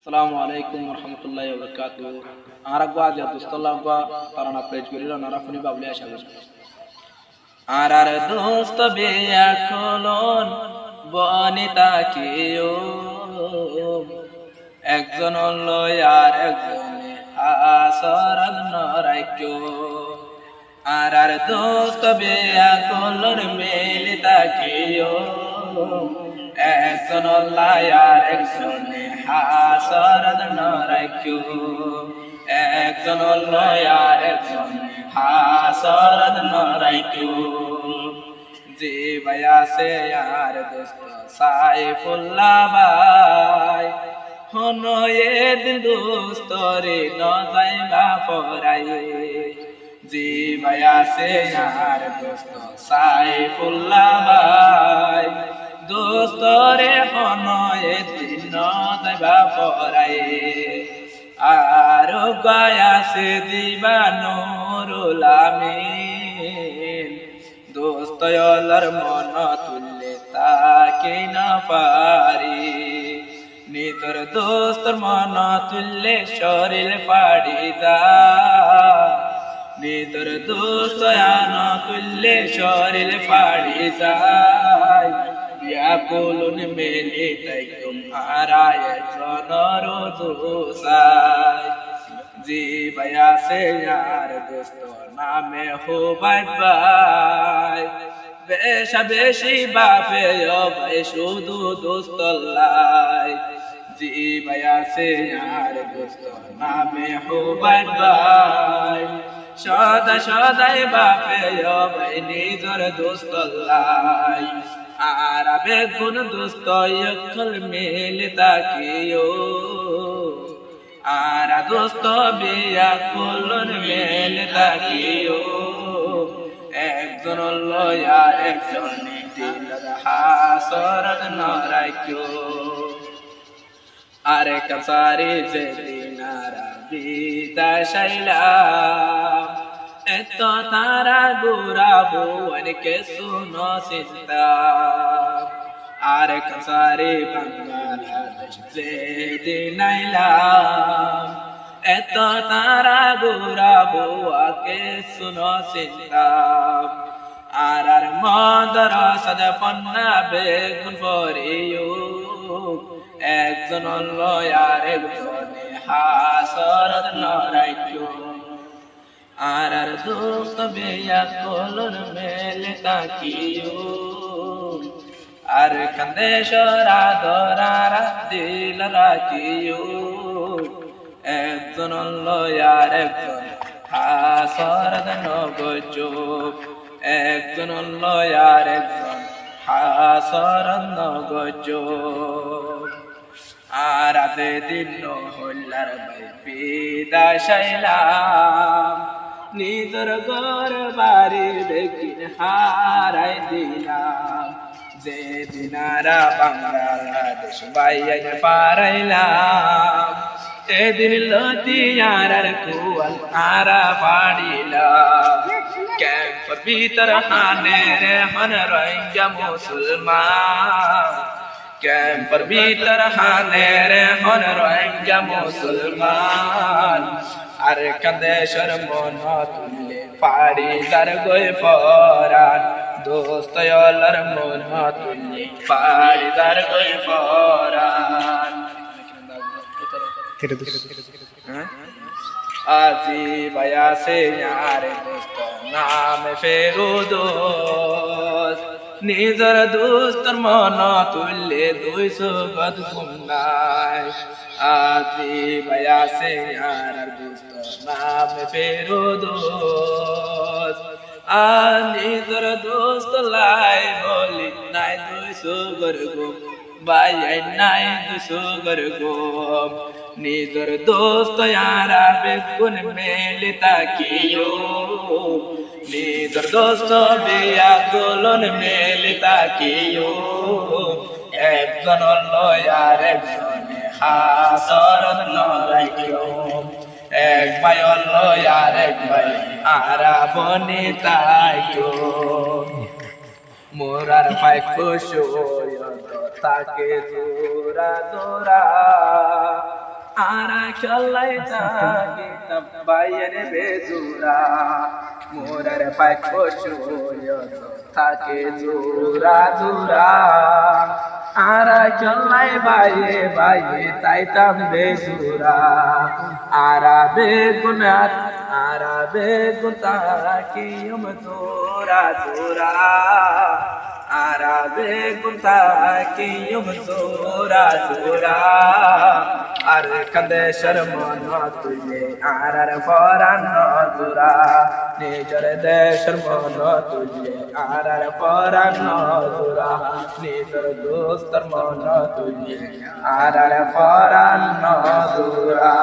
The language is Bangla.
Assalamu alaikum warahmatullahi wabarakatuh. Aragwa dia dostallagwa tarana page gorilo narafuni babli ashabu. Arar dost beya kolon bonita kiyo. একজন লয় আর একজনে আসরাদ নরাইক্য আর দোস্ত বেয়া কলর মেলি তাকিও একজন লয় আর একজনে আসরাদ নরাইক্য একজন লয় আর একজনে আসরাদ নরাইক্য জি ভাইয়া সে আর দোস্ত সাইফুল্লাহ ভাই হনো এদিন দোস্তরে ন যাইবা পরায়ে জি ভাইয়া সে আর দোস্ত সাইফুল্লাহ ভাই দোস্তরে হনো এদিন ন যাইবা পরায়ে আর গায়া সে দিবানুরুল আমিন দোস্তয়লার মন তুললে তাকে না পারি নিতর দোস্তর মন তুললে শরীর পাড়ি যা নিতর দোস্তান তুললে শরীর পাড়ি যায় ব্যাকুলন মেলে তাই তোমারায় জনর দোসায় জি ভাইয়া সে यार দোস্ত নামে হো বাই বাই বেশা বেশি বাপে ভাই শুধু দোস্ত লাই জি ভাইয়া সে यार দোস্ত নামে হো বাই বাই সদা সদাই বাপে ভাই নিজর দোস্ত লাই আর বেগুন দোস্ত অকল মেলে তাকিও আর দোস্ত বিয়া কলন মেলে তাকিও একজন লয় আর একজন দিল হাসরত নরাইক্য আরে কাসারি যে দিনারা বিদায় শাইলাম এত তারা গোরা ভুবনকে শুনো চিন্তা আর কাসারি বাংলাদেশ যে দিনাইলাম এত তারা গোরা ভুয়াকে শুনো চিন্তা আর মদর সদা ফন্না বেগুন ফরিও একজন লয় আর একজনে হাসরত নরাইক্য আর দোস্ত বেয়া কলর মেলে তাকিও আর কান্দে সরা ধরারা দিল রাখিও একজন লয় আর একজন হাসরত নগজ একজন লয় আর একজন হাসরত নগজ আর আতে দিন হল্লার ভাই বিদায় শাইলাম নিজর ঘর বাড়ি দেখিন হারাই দিলাম যে দিনারা বাংলাদেশ বাইয়াই পারাইলাম এদিন লতিয়ার কুয়াল আরা পাড়িলাম ক্যাম্প ভিতর হানে রে হন রোহিঙ্গা মুসলমান ক্যাম্পর ভিতর হানে রে হন রোহিঙ্গা মুসলমান আর কান্দেশ্বর মন তুললে পাড়ি তার গই ফরান দোস্তয়লার মন তুললে পাড়ি তার গই ফরান আজি ভাইয়া সে यार দোস্ত নাম ফেরুদোস নিজর দোস্তর মন তুললে 200 গদ গুনাই আজি ভাইয়া সে यार দোস্ত নাম ফেরুদোস আর নিজর দোস্ত লাই বলি নাই 200 গর গো ভাই নাই 200 গর গো নিজর দোস্ত यारा বেগুন মেলে তাকিও নিজর দোস্ত বিয়া কলন মেলে তাকিও একজন লয় আর একজনে হাসরত নরাইক্য এক ভাই লয় আর এক ভাই আরা বনে তাইক্য মোরার পাই খুশ তাকে জোরা জোরা খেলাই থাকিতাম বাইয়ের বেজুরা মোরার পায় কষুয়ত থাকে জোরা জোরা আর খেলাই বাইয়ে বাইয়ে তাইতাম বেজুরা আরা বেগুন তাকিয়ম জোরা জোরা আরা বেগুন তাকিয়ম জোরা জোরা আর কান্দে শর্মন তুলে আর ফরান নজুরা নিজের দেশের মন তুলে আর ফরান নজুরা নিজের দোস্তর মন তুলে আর ফরান নজুরা